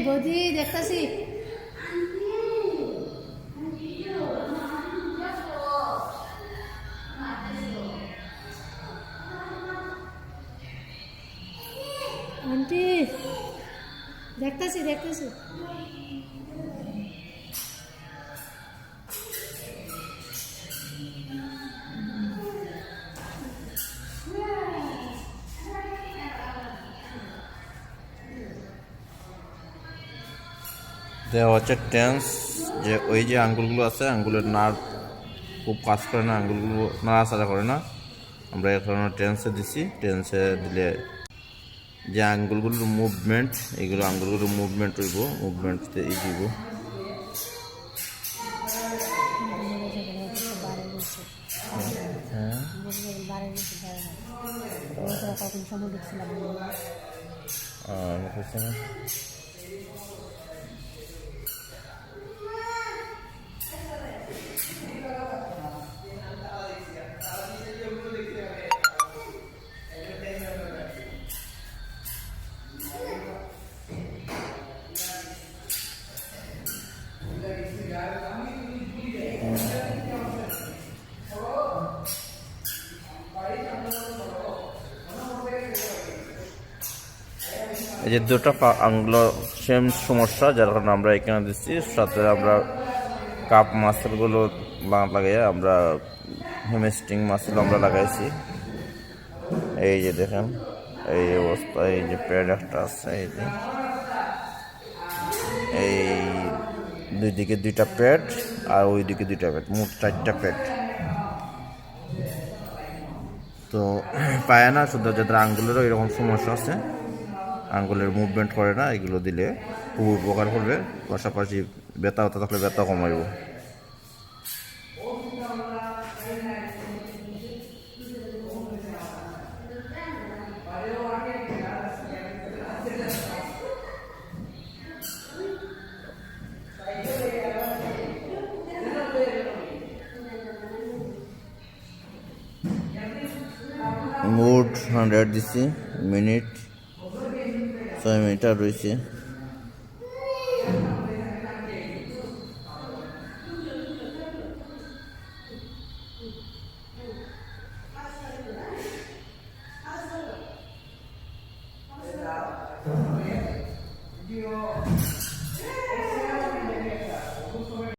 বৌদি দেখতাছি। আন্টি দেখতাছি দেখতাছি। দেওয়া হচ্ছে টেন্স, যে ওই যে আঙ্গুলগুলো আছে আঙ্গুলের নার্ভ খুব কাজ করে না, আঙ্গুলগুলো নাড়াচাড়া করে না, আমরা এখন টেন্সে দিছি। টেন্সে দিলে যে আঙ্গুলগুলোর মুভমেন্ট, এইগুলো আঙ্গুলগুলোর মুভমেন্ট হইব, মুভমেন্টতে ইজি হইব। এই যে দুটো আঙ্গুল সেম সমস্যা, যার কারণে আমরা এখানে দিচ্ছি। সাথে আমরা কাপ মাসেলগুলো লাগাই, আমরা হেমস্ট্রিং মাসেল আমরা লাগাইছি। এই যে দেখেন এই অবস্থা, এই যে প্যাড একটা আছে, এই যে এই দুই দিকে দুইটা প্যাড আর ওই দিকে দুইটা প্যাড, মোট 4টা প্যাড। তো পায় না, শুধু যাদের আঙ্গুলেরও এরকম সমস্যা আছে, আঙ্গুলের মুভমেন্ট করে না, এগুলো দিলে খুব উপকার করবে। পাশাপাশি ব্যথা হতে থাকলে ব্যথা কমাইব। মোট 100 দিছি, মিনিট 6 মিনিট আর রয়েছে।